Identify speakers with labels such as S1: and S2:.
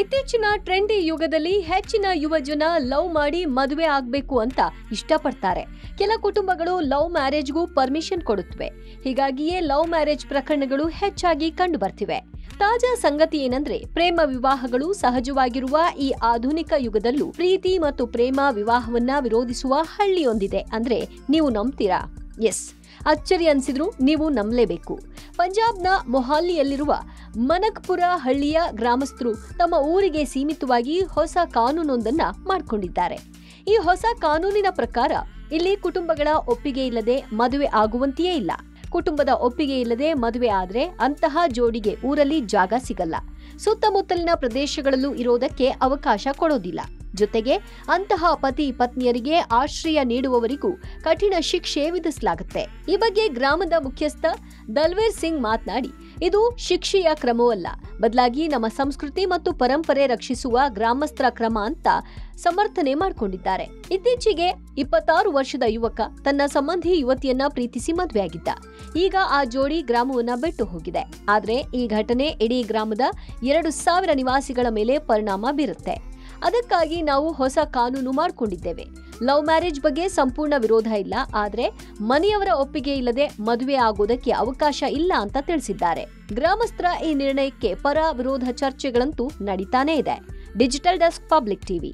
S1: ಇತ್ತೀಚಿನ ಟ್ರೆಂಡಿ ಯುಗದಲ್ಲಿ ಹೆಚ್ಚಿನ ಯುವಜನ ಲವ್ ಮಾಡಿ ಮದುವೆ ಆಗ್ಬೇಕು ಅಂತ ಇಷ್ಟಪಡ್ತಾರೆ. ಕೆಲ ಕುಟುಂಬಗಳು ಲವ್ ಮ್ಯಾರೇಜ್ಗೂ ಪರ್ಮಿಷನ್ ಕೊಡುತ್ತವೆ. ಹೀಗಾಗಿಯೇ ಲವ್ ಮ್ಯಾರೇಜ್ ಪ್ರಕರಣಗಳು ಹೆಚ್ಚಾಗಿ ಕಂಡು ಬರ್ತಿವೆ. ತಾಜಾ ಸಂಗತಿ ಏನಂದ್ರೆ, ಪ್ರೇಮ ವಿವಾಹಗಳು ಸಹಜವಾಗಿರುವ ಈ ಆಧುನಿಕ ಯುಗದಲ್ಲೂ ಪ್ರೀತಿ ಮತ್ತು ಪ್ರೇಮ ವಿವಾಹವನ್ನ ವಿರೋಧಿಸುವ ಹಳ್ಳಿಯೊಂದಿದೆ ಅಂದ್ರೆ ನೀವು ನಂಬ್ತೀರಾ? ಎಸ್, ಅಚ್ಚರಿ ಅನ್ಸಿದ್ರು ನೀವು ನಂಬಲೇಬೇಕು. ಪಂಜಾಬ್ನ ಮೊಹಾಲಿಯಲ್ಲಿರುವ ಮನಕ್ಪುರ ಹಳ್ಳಿಯ ಗ್ರಾಮಸ್ಥರು ತಮ್ಮ ಊರಿಗೆ ಸೀಮಿತವಾಗಿ ಹೊಸ ಕಾನೂನೊಂದನ್ನ ಮಾಡಿಕೊಂಡಿದ್ದಾರೆ. ಈ ಹೊಸ ಕಾನೂನಿನ ಪ್ರಕಾರ ಇಲ್ಲಿ ಕುಟುಂಬಗಳ ಒಪ್ಪಿಗೆ ಇಲ್ಲದೆ ಮದುವೆ ಆಗುವಂತೆಯೇ ಇಲ್ಲ. ಕುಟುಂಬದ ಒಪ್ಪಿಗೆ ಇಲ್ಲದೆ ಮದುವೆ ಆದ್ರೆ ಅಂತಹ ಜೋಡಿಗೆ ಊರಲ್ಲಿ ಜಾಗ ಸಿಗಲ್ಲ. ಸುತ್ತಮುತ್ತಲಿನ ಪ್ರದೇಶಗಳಲ್ಲೂ ಇರೋದಕ್ಕೆ ಅವಕಾಶ ಕೊಡೋದಿಲ್ಲ. ಜೊತೆಗೆ ಅಂತಹ ಪತಿ ಪತ್ನಿಯರಿಗೆ ಆಶ್ರಯ ನೀಡುವವರಿಗೂ ಕಠಿಣ ಶಿಕ್ಷೆ ವಿಧಿಸಲಾಗುತ್ತೆ. ಈ ಬಗ್ಗೆ ಗ್ರಾಮದ ಮುಖ್ಯಸ್ಥ ದಲ್ವೀರ್ ಸಿಂಗ್ ಮಾತನಾಡಿ, ಇದು ಶಿಕ್ಷೆಯ ಕ್ರಮವಲ್ಲ, ಬದಲಾಗಿ ನಮ್ಮ ಸಂಸ್ಕೃತಿ ಮತ್ತು ಪರಂಪರೆ ರಕ್ಷಿಸುವ ಗ್ರಾಮಸ್ಥರ ಕ್ರಮ ಅಂತ ಸಮರ್ಥನೆ ಮಾಡಿಕೊಂಡಿದ್ದಾರೆ. ಇತ್ತೀಚೆಗೆ 26 ವರ್ಷದ ಯುವಕ ತನ್ನ ಸಂಬಂಧಿ ಯುವತಿಯನ್ನ ಪ್ರೀತಿಸಿ ಮದುವೆಯಾಗಿದ್ದ. ಈಗ ಆ ಜೋಡಿ ಗ್ರಾಮವನ್ನ ಬಿಟ್ಟು ಹೋಗಿದೆ. ಆದ್ರೆ ಈ ಘಟನೆ ಇಡೀ ಗ್ರಾಮದ 2000 ನಿವಾಸಿಗಳ ಮೇಲೆ ಪರಿಣಾಮ ಬೀರುತ್ತೆ. ಅದಕ್ಕಾಗಿ ನಾವು ಹೊಸ ಕಾನೂನು ಮಾಡಿಕೊಂಡಿದ್ದೇವೆ. ಲವ್ ಮ್ಯಾರೇಜ್ ಬಗ್ಗೆ ಸಂಪೂರ್ಣ ವಿರೋಧ ಇಲ್ಲ, ಆದ್ರೆ ಮನೆಯವರ ಒಪ್ಪಿಗೆ ಇಲ್ಲದೆ ಮದುವೆ ಆಗೋದಕ್ಕೆ ಅವಕಾಶ ಇಲ್ಲ ಅಂತ ತಿಳಿಸಿದ್ದಾರೆ. ಗ್ರಾಮಸ್ಥರ ಈ ನಿರ್ಣಯಕ್ಕೆ ಪರ ವಿರೋಧ ಚರ್ಚೆಗಳಂತೂ ನಡೀತಾನೇ ಇದೆ. Digital desk, public TV.